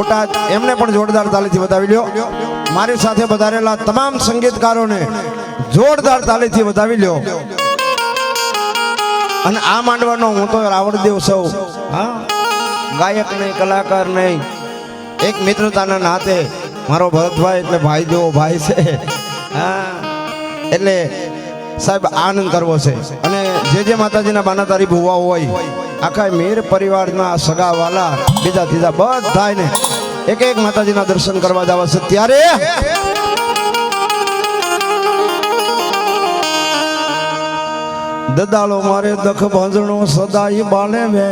બોટાદ એમને પણ જોરદાર તાલીથી વધાવી લ્યો। મારી સાથે વધારેલા તમામ સંગીતકારોને જોરદાર તાલીથી વધાવી લ્યો। અને આ માંડવાનો હું તો રાવણદેવ સૌ, હા, ગાયક નહીં, કલાકાર નહીં, એક મિત્રતાના નાતે મારો ભરતભાઈ એટલે ભાઈ જેવો ભાઈ છે, હા, એટલે સાહેબ આનંદ કરવો છે। અને જે માતાજીના બાના તારી ભુવા હોય, આખા મેર પરિવારના સગા વાલા બીજા ત્રીજા બધાને એક એક માતાજીના દર્શન કરવા જવા છે। ત્યારે દદાળો મારે દખ ભંજણો સદાય બાલે વે,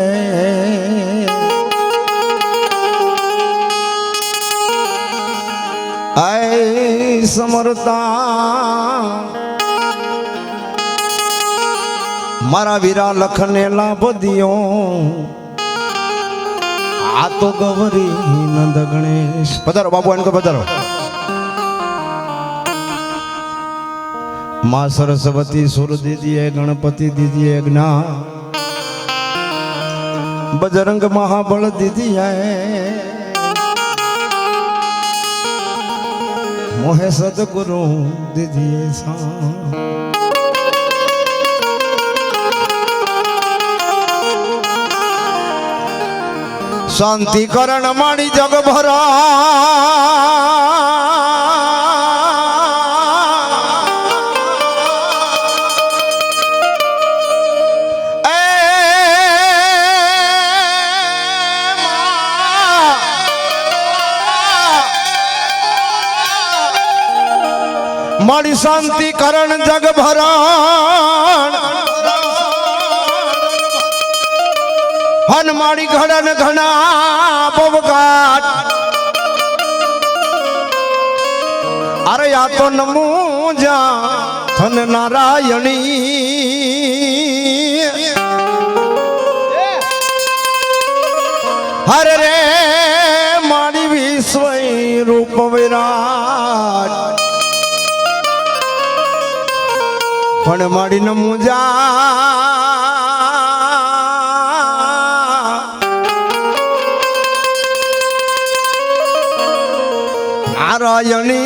આય સમરતા મારા વીરા લખને લાભ દિયો, આ તો ગૌરી નંદ ગણેશ। પધારો બાબુ, આને તો પધારો। माँ सरस्वती सुर दीजिए, गणपति दीजिए ज्ञान, बजरंग महाबल दीजिए, मोहे सदगुरु दीजिए शांति करण माड़ी जग भरा, मारी शांति करण जग भरण, हन मारी घड़न घना पवकाट, अरे या तो नमो जा धन नारायणी, हरे रे मारी विश्व रूप विराट, पण माड़ी न मुजा नारायणी,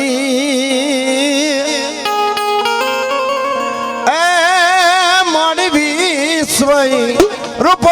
ए माड़ी विश्व रूप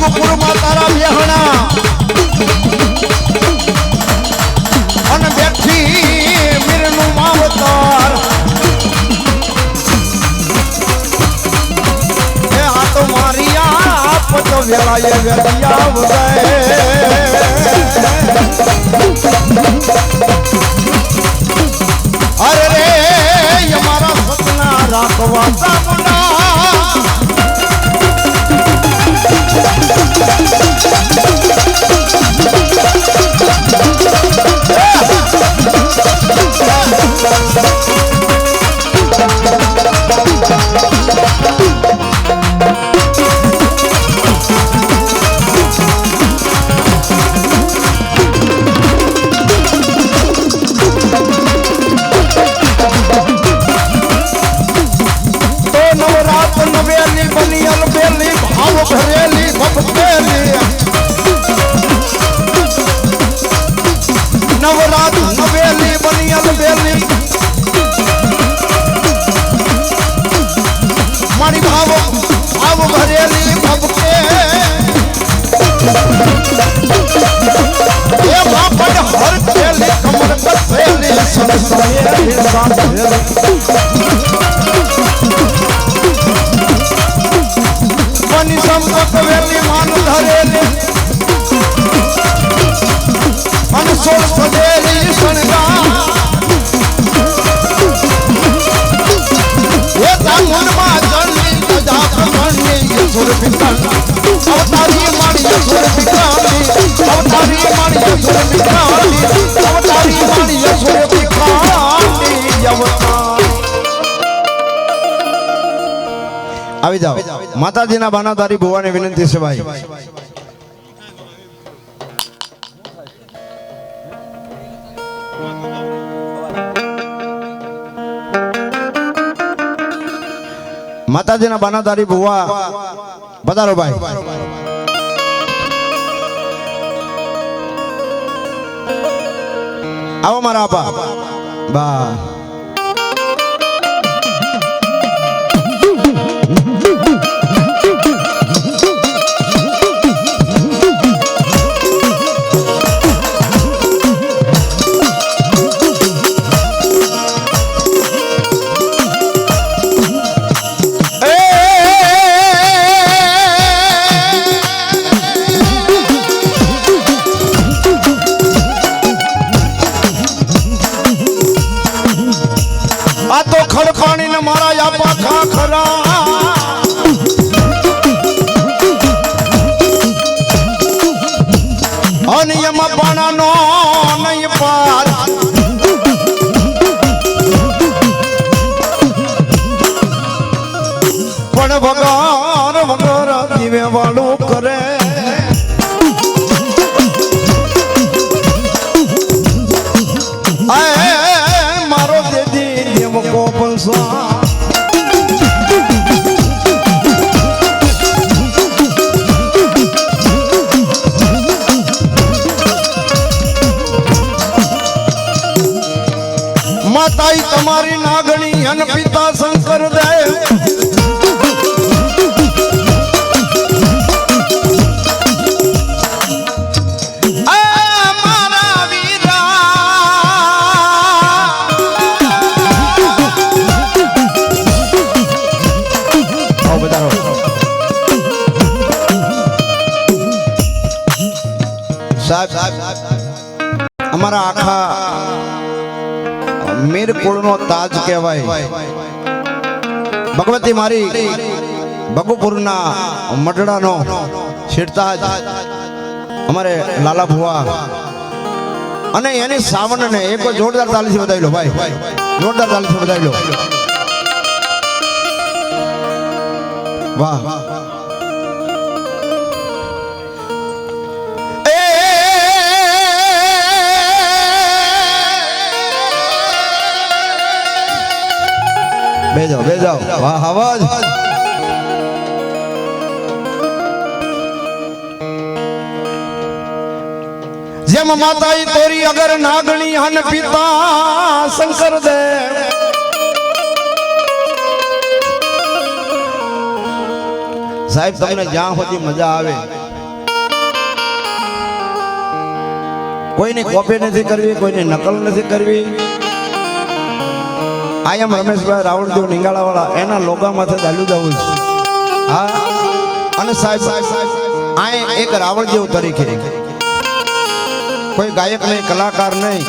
ભગપુરમાં તારા બેહણા અને બેઠી મીરનું માવતર એ આ તો મારી આપત વેળાએ વેળિયા વગર અરે રે અમારા સપના રાખવા સામના ભરેલી ભપકેલી નવરાત નવેલી બનિયલ બેલી મારી ભાવ ભરેલી ભપકે એ બાપડ હર ખેલી કમર બસેલી સંસાયેલી સાંભળેલી સંપત વેલી માન ધરેલી અને સોળ સદેલી શણગા એ તામુનમાં જળની ગજા પ્રમણની યસુર પિકલ અવતારી મારી યસુર પિકાલી અવતારી મારી યસુર પિકાલી અવતારી મારી યસુર પિકાલી અવતાર આવી જાઓ માતાજીના બાના તારી ભુવાને વિનંતી છે ભાઈ માતાજીના બાના તારી ભુવા પધારો ભાઈ આવો મારા આપા બા ખડપાણી ને મારા યાપા ખાખરા અને એમાં પાણાનો નહીં પાર પણ વગર દીવે વાળું કરે મારો દેદી દેવ કોપલસા માતાઈ તમારી નાગણી અને પિતા શંકર દેવ અમારા આખા મીરકુળનો તાજ કહેવાય ભગવતી મારી ભગુપુરના મઢડાનો શિરતાજ અમારે લાલા ભુવા અને એની સાવનને એક જોરદાર તાલીથી વધાવી લો ભાઈ જોરદાર તાલીથી વધાવી લો વાહ બેજાઓ વાહ અવાજ જેમ માતાઈ તોરી અગર નાગણી હન પિતા શંકર દેવ સાહેબ તમને જ્યાં સુધી મજા આવે કોઈની કોપી નથી કરવી, કોઈની નકલ નથી કરવી. આઈ એમ રમેશભાઈ રાવળદેવ નિંગાળાવાળા એના લોગામાંથી ચાલ્યું જવું છે. હા, અને સાહેબ આ એક રાવળદેવ તરીકે કોઈ ગાયક નહીં, કલાકાર નહીં,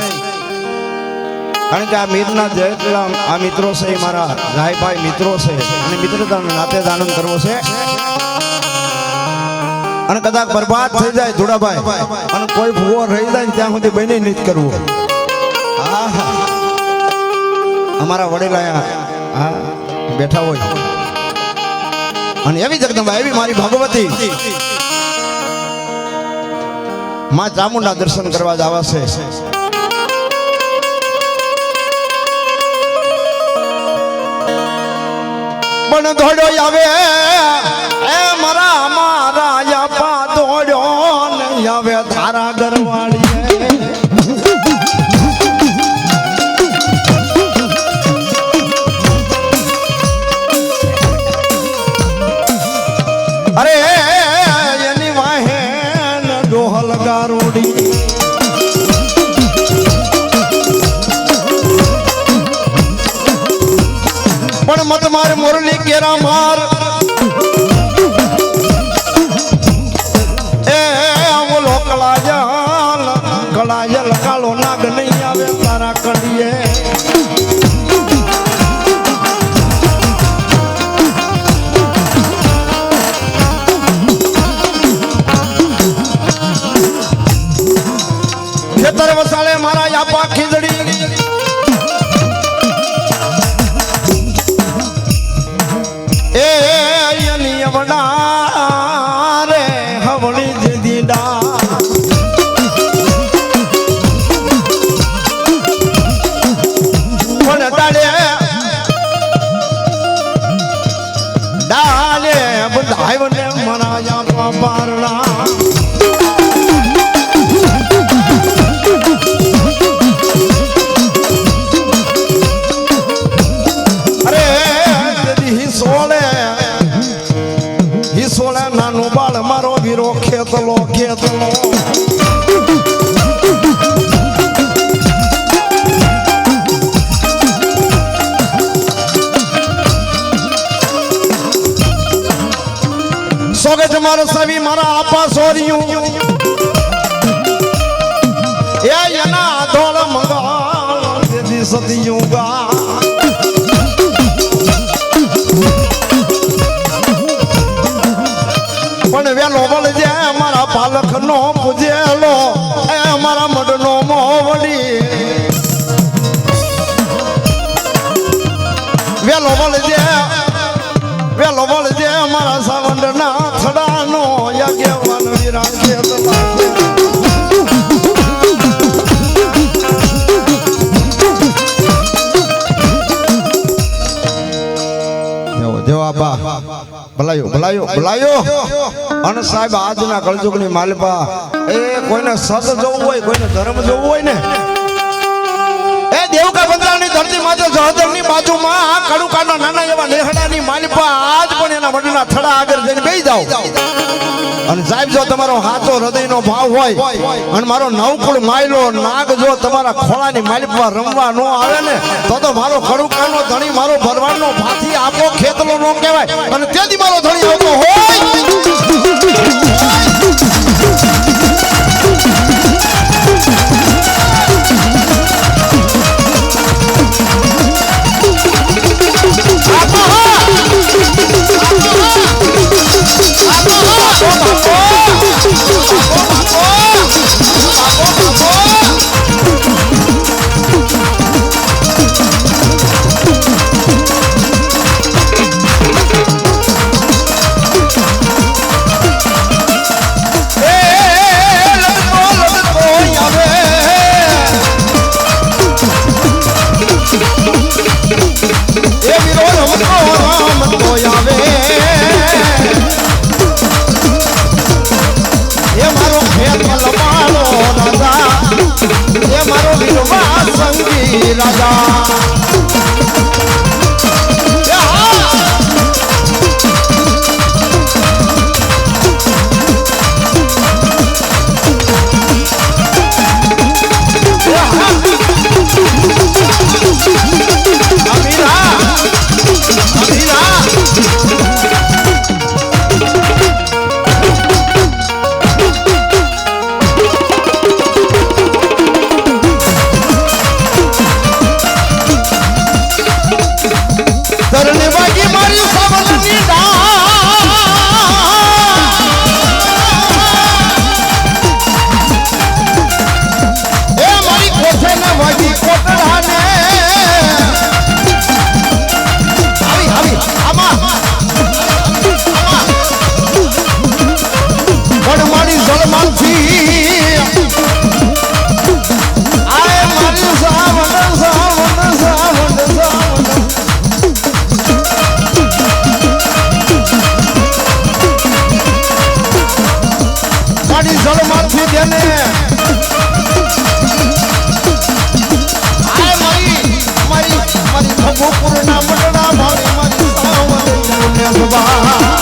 કારણ કે આ મીરના જેટલા આ મિત્રો છે એ મારા રાયભાઈ મિત્રો છે અને મિત્રતાના નાતે આનંદ કરવો છે. અને કદાચ બરબાદ થઈ જાય ધુડાભાઈ અને કોઈ ભૂવો રહી જાય ત્યાં સુધી બની નહીં કરવું. હા, અમારા વડીલા હા બેઠા હોય અને એવી જગદંબા, એવી મારી ભગવતી માં ચામુંડા દર્શન કરવા જ આવા છે. પણ ધોડો આવે એ મારા મારા યાપા ધોડ્યો નહીં આવે તારા ઘરવાળી. અરે એની વાહે ડોહલ ગારોડી પણ મત માર મુરલી કેરા માર એ ઓલો કળાજલ કાળો નાગ નહીં આવે તારા કડીએ. ખેતર વસાળે મારા યાપા ખીજડી એ યવડા રે હવળી દીદા પણ ડાલે બધાય ને મારા યાપા પારણા. નાનું બાળ મારો વીરો ખેતલો ખેતલો સોગજ મારો સવી મારા આપા સોર્યું એ એના ધોળ મંગાળ દીદી સદીયું ગા. પણ વેલો વળજે મારા પાલખ નો પૂજેલો એ મારા મઢ નો મોવડી. વેલો વળજે મારા સાવંડ ના થડાનો યજ્ઞવાન વિરાજે. ભલાયો અને સાહેબ આજના કળજુગની માલપા એ કોઈને સત જોવું હોય, કોઈને ધર્મ જોવું હોય ને એ દેવકા બંદરાની ધરતી માથે જહદરની બાજુમાં કડુકાના નાના એવા નેહડાની માલપા આજ પણ એના વડના થડા આગળ જઈને બેસી જાઓ. અને સાહેબ જો તમારો હાથો હૃદયનો ભાવ હોય અને મારો નવકુળ માયલો નાગ જો તમારા ખોળાની માલપા રમવા ન આવે ને તો મારો કડુકાનો ધણી મારો ભરવાડનો ભાથી આપો ખેતલો નો કહેવાય. અને તેથી મારો ધણી આવતો હોય મારી જળમાંથી દેને આય મારી મારી મારી ભગોપુરના મડડા મારી મારી સાવને સભા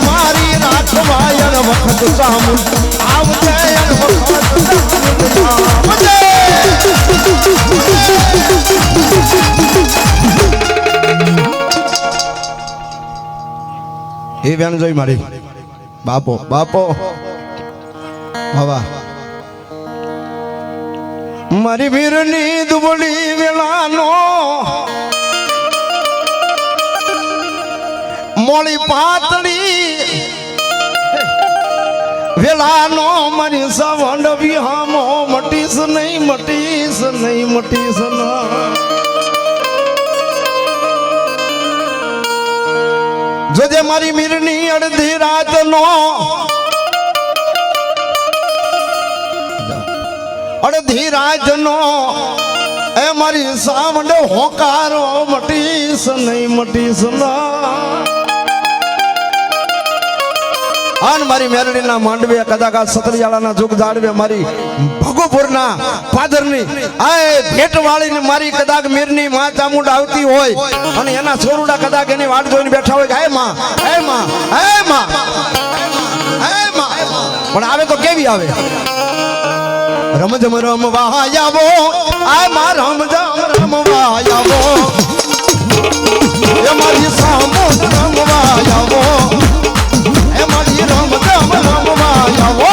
મારી રાખવાયણ વખત સામુ આવજે એ બેન જોઈ મારી બાપો બાપો હવા મારી વીરની દુબળી વેલાનો મોળી પાતળી વેલાનો મારી સવંડ વિહામો મટીસ નહીં મટીસ નહીં મટીસ જોજે મારી મીરની અડધી રાતનો અડધી રાતનો એ મારી સાવંડ હોકારો મટીસ નહીં મટીસ આન મારી મેરડીના માંડવે કદાચ આ સતરિયાળાના જુગ જાડવે મારી ભગોપુરના પાદરની આય ભેટવાળીને મારી કદાચ મીરની માં ચામુંડ આવતી હોય અને એના છોરુડા કદાચ એની વાટ જોઈને બેઠા હોય કે હે માં હે માં હે માં હે માં પણ આવે તો કેવી આવે રમજમ રમવા આવો આય માં રમજમ રમવા આવો એ મારી સામો રમવા આવો એ મારી રમજમ રમવા આવો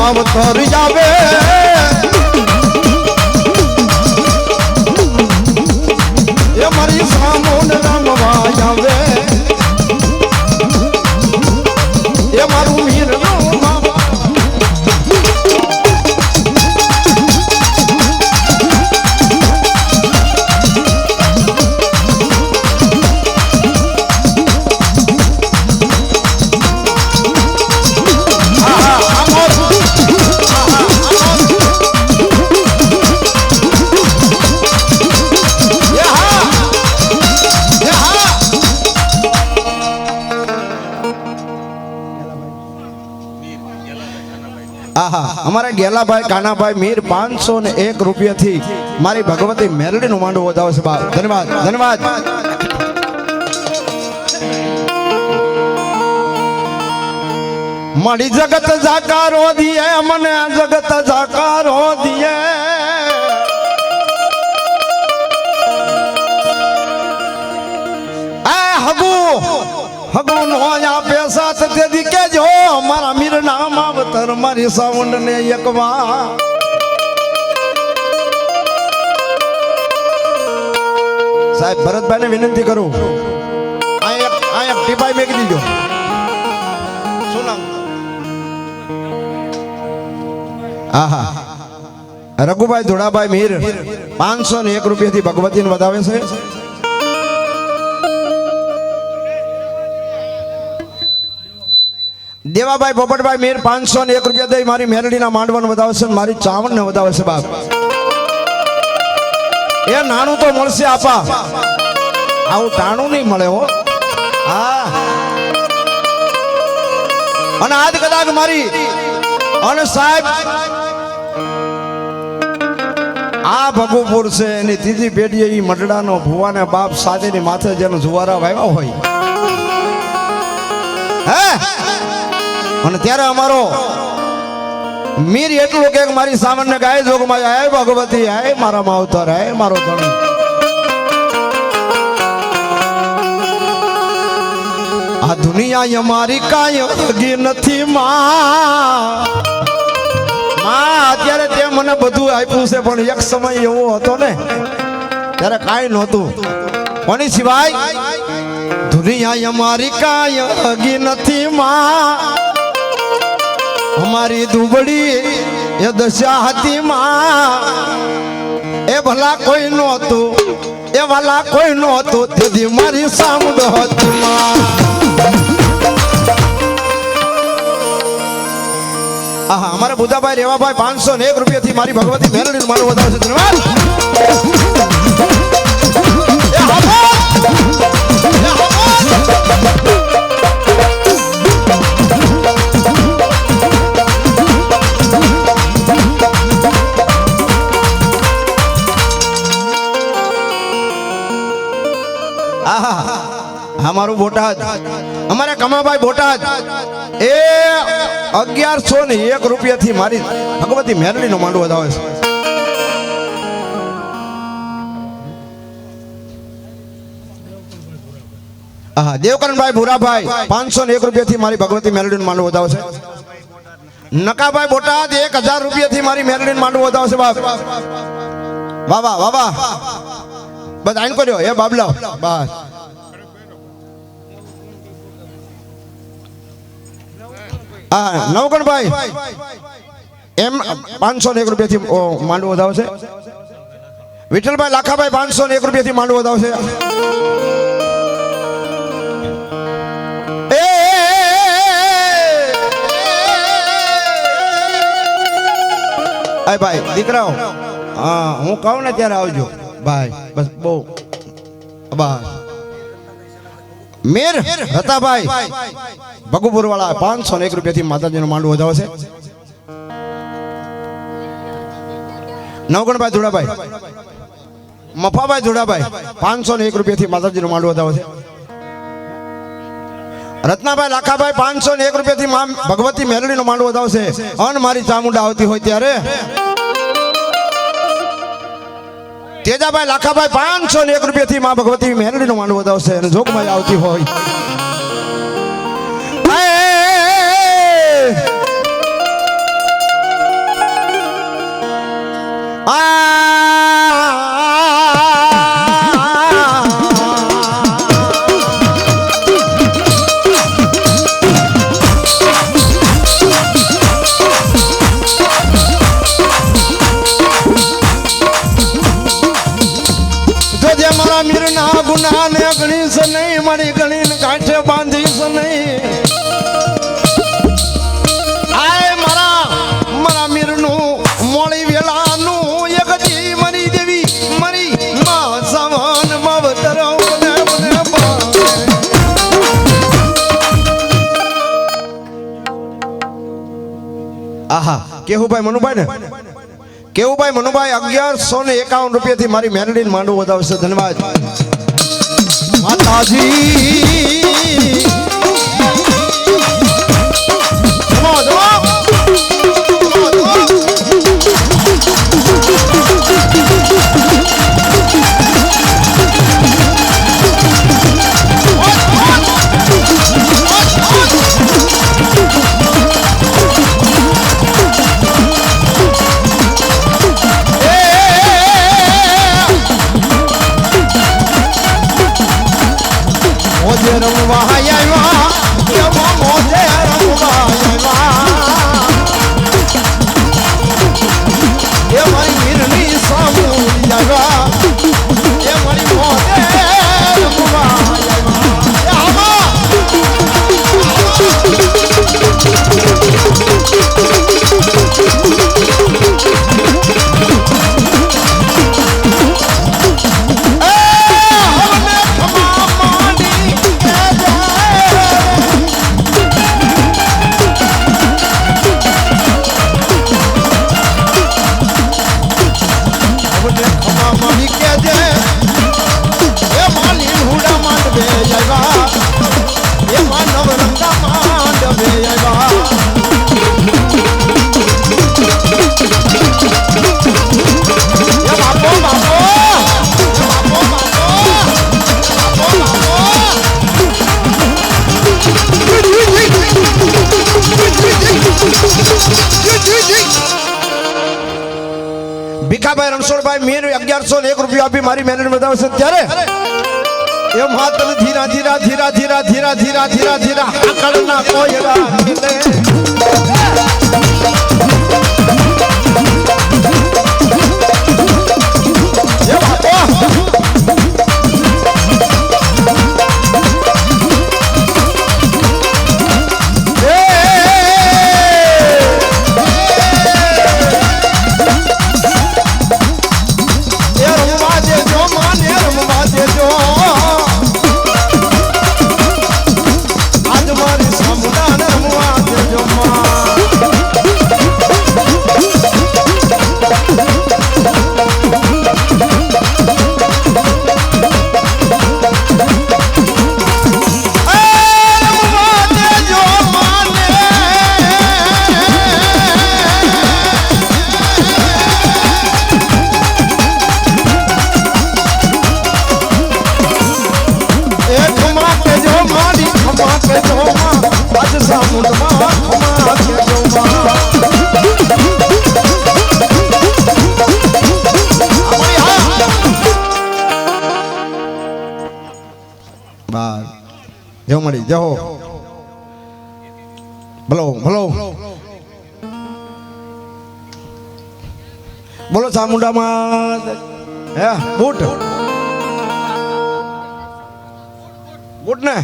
અવતર જાવે એ મારી સામોન રમવા આવે એ મારું મીર અમારા ગેલાભાઈ કાનાભાઈ મીર 501 રૂપિયાથી મારી ભગવતી મેરડી નું માંડવું વધાવે છે બાપ ધન્યવાદ ધન્યવાદ મારી જગત જાકારો દિયે મને જગત જાકારો દિયે આ હગુ હગુ નો આપે સાથ તેથી કેજો મારા મીર નામ અવતર મારી સાવંડ ને એકવા સાહેબ ભરતભાઈ ને વિનંતી કરું આ એક ટીપાઈ મેકી દીજો શું નામ આહા રઘુભાઈ ધોળાભાઈ મીર 501 રૂપિયાથી ભગવતીને વધાવે છે દેવાભાઈ પોપટભાઈ મીર 501 રૂપિયા દઈ મારી મેરડીના માંડવાનું વધાવશે મારી ચાવણને વધાવે છે બાપ એ નાણું તો મળશે આપા, આવું ટાણું નહીં મળે હો. હા, અને આજ કદાચ મારી અને સાહેબ આ ભગુપુર છે એની ત્રીજી પેઢીએ ઈ મડડાનો ભુવાને બાપ સાથેની માથે જેનો જુવારા વાવ્યા હોય હે, અને ત્યારે અમારો મીર એટલું કે મારી સામાન્ય ગાય જોગમાં આય ભગવતી આય મારા માવતર આય મારો ધણી. આ દુનિયા અમારી કાંઈ અગી નથી માં, અત્યારે તે મને બધું આપ્યું છે પણ એક સમય એવો હતો ને ત્યારે કાંઈ નહોતું. કોની સિવાય દુનિયા અમારી કાંઈ અગી નથી માં, અમારી દુબળી એ દશા હતી માં, એ ભલા કોઈ નહોતું એ વાલા કોઈ નહોતું તેથી મારી સામુદ હતી માં. આહા, અમારા બુધાભાઈ રેવાભાઈ 501 રૂપિયાથી મારી ભગવતી મેલડીનું મારું વધારે છે. ધન્યવાદ. અમારું બોટાદ, અમારા કમાભાઈ બોટાદ એ 1101 રૂપિયાથી મારી ભગવતી મેરડીનો માંડવો વધાવે છે. હા, દેવકરણભાઈ ભુરાભાઈ 501 રૂપિયાથી મારી ભગવતી મેરડીનો માંડવો વધાવે છે. નકાભાઈ બોટાદ 1000 રૂપિયાથી મારી મેરડીનો માંડવો વધાવે છે. બાપ વાહ વાહ વાહ વાહ, બસ આઈન કર્યો એ બાબલા બસ. હા, નવગણભાઈ એમ 501 રૂપિયાથી માંડવો વધાવે છે. વિઠ્ઠલભાઈ લાખાભાઈ 501 રૂપિયાથી માંડવો વધાવે છે. ભાઈ દીકરાઓ, હા હું કહું ને ત્યારે આવજો ભાઈ, બસ બહુ બસ. મેર રતાભાઈ ભગુપુર વાળા 501 રૂપિયાથી માતાજીનો માંડવો વધાવે છે. નવગણભાઈ ધુડાભાઈ મફાભાઈ ધુડાભાઈ 501 રૂપિયાથી માતાજીનો માંડવો વધાવે છે. રત્નાભાઈ લાખાભાઈ 501 રૂપિયાથી ભગવતી મેરડીનો માંડવો વધાવશે. અન મારી ચામુંડા આવતી હોય ત્યારે તેજાભાઈ લાખાભાઈ 501 રૂપિયાથી માં ભગવતી મેરડીનો માંડવો વધાવશે. અને જોગમાં આવતી હોય મારી ગણીને કાંઠે બાંધીશ નહીં. આય મારા મીરનું મોળી વેલાનું એક જી મરી દેવી મરી માં સવન મવતર મને આહા. કેવુભાઈ મનુભાઈ ને કેવુભાઈ મનુભાઈ 1151 રૂપિયાથી મારી મેરડીને માંડવું વધાવશે. ધન્યવાદ માતાજી. હુડા મારી કે જે એ માની હુડા માંડવે આવ્યા એ માનવ રંગા માંડવે આવ્યા એ બાપો બાપો ભીખાભાઈ રણછોડભાઈ મીર 1101 રૂપિયા આપી મારી મહેનત બતાવશે ત્યારે એમ હાથ ધીરા ધીરા ધીરા ધીરા ધીરા ધીરા ધીરા ધીરા આકડના કોયડા જો મળી જાઓ ભલો ભલો બોલો ચામુંડામાં હે બૂટ બૂટ ને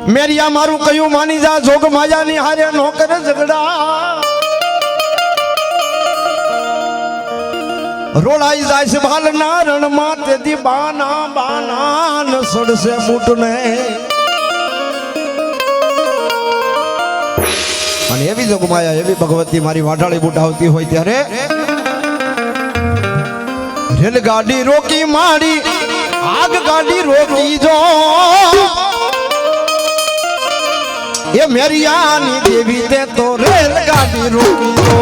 મેરિયા મારું કયું માની જા જોગ માયાની હારે નો કરે ઝઘડા રોડાઈ જાય છે બાલના રણમાં તેથી બાના બાના ન સડશે બૂટને અને એવી જોગમાયા એવી ભગવતી મારી વાઢાળી બૂટ આવતી હોય ત્યારે રેલગાડી રોકી માડી આગ ગાડી રોકી જો એ મેરિયાની દેવી તે તો રેલગાડી રોકી જો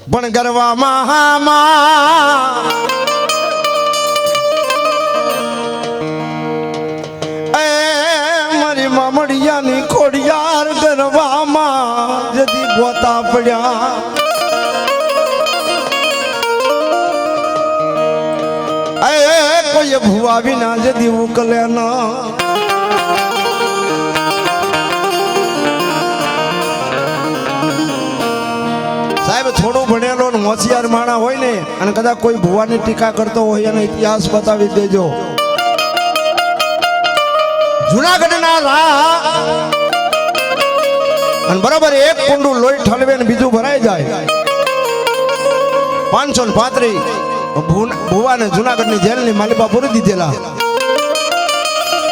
પણ ગરવા મહામા એ મારી મામડિયાની ખોડિયાર ગરવામાં જદી ગોતા પડ્યા એ કોઈ ભુવા વિના જદી ઉકલે ના થોડું ભણેલો ને હોશિયાર માણા હોય ને અને કદાચ કોઈ ભુવાની ટીકા કરતો હોય એનો ઇતિહાસ બતાવી દેજો જુનાગઢના રાહ અને બરાબર એક કુંડું લોહી ઠલવે ને બીજું ભરાઈ જાય 535 ભુવાને જુનાગઢની જેલની માલિપા પૂરી દીધેલા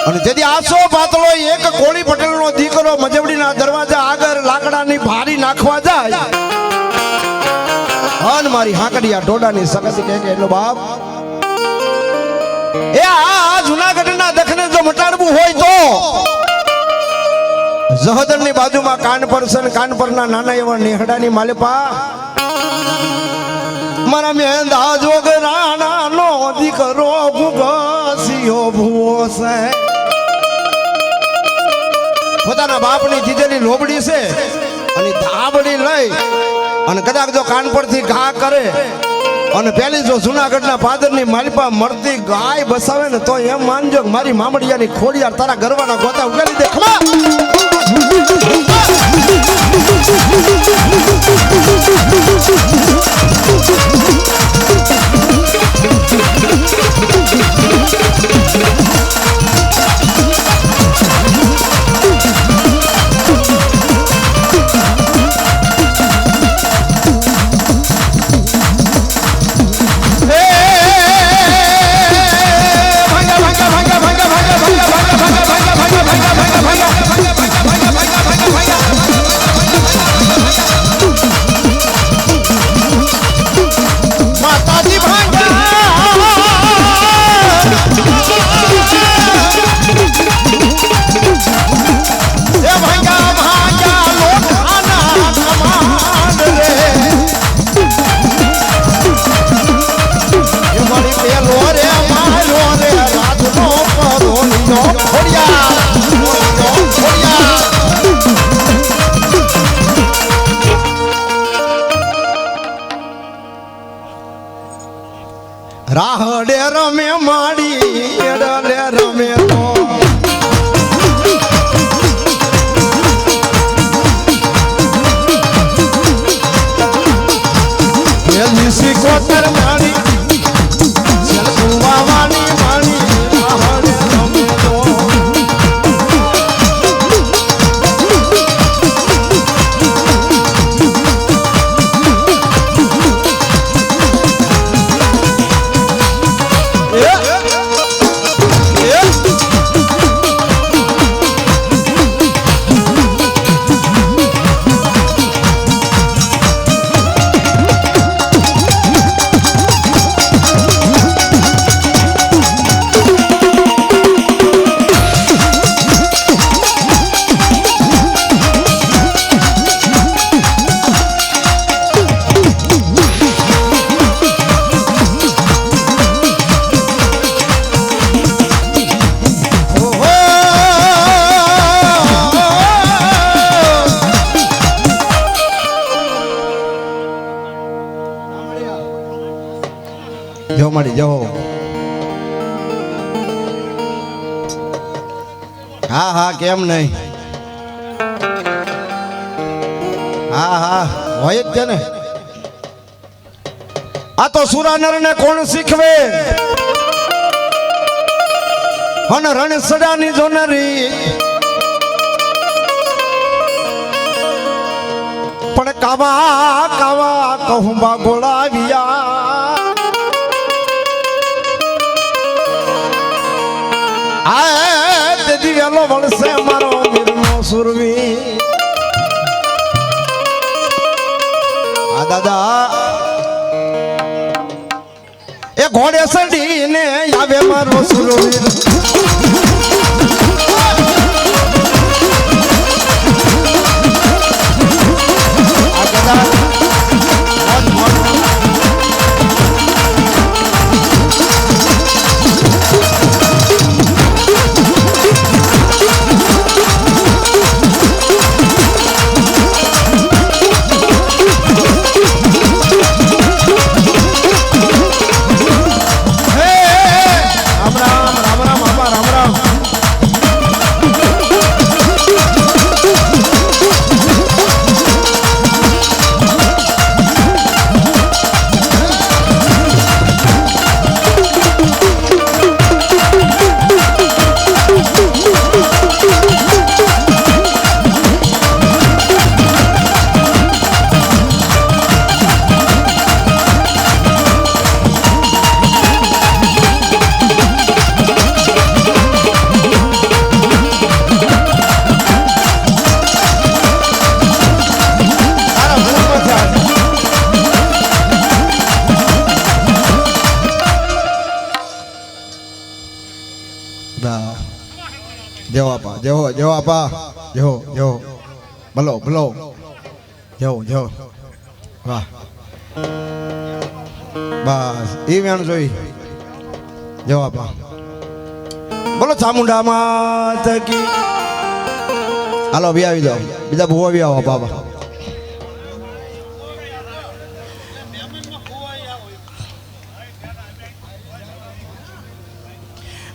અને તેથી આસો પાતળો એક કોળી પટેલનો દીકરો મજવડીના દરવાજા આગળ લાકડાની ભારી નાખવા જાય હન મારી હાકડિયા ડોડાની સગતી કહે કે એટલો બાપ એ આ જુનાગઢના દખને જો મટાડવું હોય તો જહોદરની બાજુમાં કાનપર છે, કાનપરના નાના એવા નેહડાની માલિપા મારા મેંદા જોગરાણા નો દીકરો ગુગસિયો ભૂવો છે. પોતાના બાપની જીજેલી લોબડી છે અને ધાબડી લઈ અને કદાચ જો કાનપરથી ઘા કરે અને પેલી જો જુનાગઢના પાદરની માલિપા મળતી ગાય બસાવે ને તો એમ માનજો કે મારી મામડિયાની ખોડિયાર તારા ગરવાના ગોતા ઉગાડી દે. ખમા રાહડે રમે માડી એડલે રમે તો એલી કોતર માડી જલવાવાની માડી રાહડે રમે તો જો મળી જો. હા હા કેમ નહીં, હા હા હોય જ છે ને. આ તો સુરાનર ને કોણ શીખવે અને રણસડાની જોનરી પણ કાવા કાવા કહુંબા ગોળાવ્યા દિવ્યાલો વળશે મારો વીરનો સુરવી. આ દાદા એ ઘોડે સડીને આવે મારો સુરવીર. આ દાદા જેવો આપા જેવો આપા જો જો ભલો ભલો જો જો વાહ બસ એ વેણ જોઈ જવાબ બોલો ચામુંડા માત કી હાલો બી આવી જાઓ બીજા ભૂવા બી આવો બાબા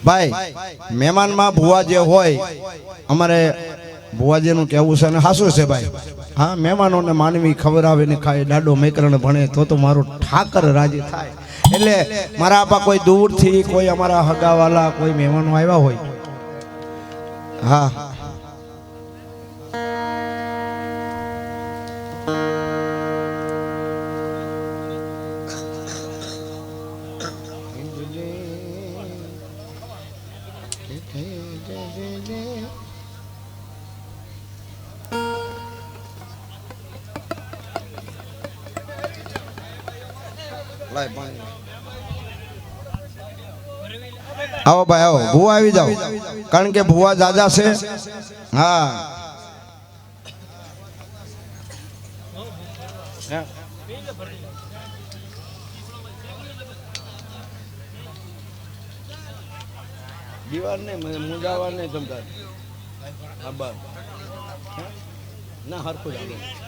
ભાઈ મહેમાનમાં ભુવા જે હોય અમારે ભુવાજીનું કહેવું છે ને હાસું છે ભાઈ હા મહેમાનોને માનવી ખબર આવે ને ખાય દાડો મેકરણ ભણે તો મારું ઠાકર રાજી થાય એટલે મારા આપા કોઈ દૂરથી કોઈ અમારા હગાવાલા કોઈ મહેમાનો આવ્યા હોય હા આવો ભાઈ આવો ભુવા આવી જાઓ કારણ કે ભુવા દાદા છે હા દીવાર ને મુંજાવા ને તમતા ના હરખું જ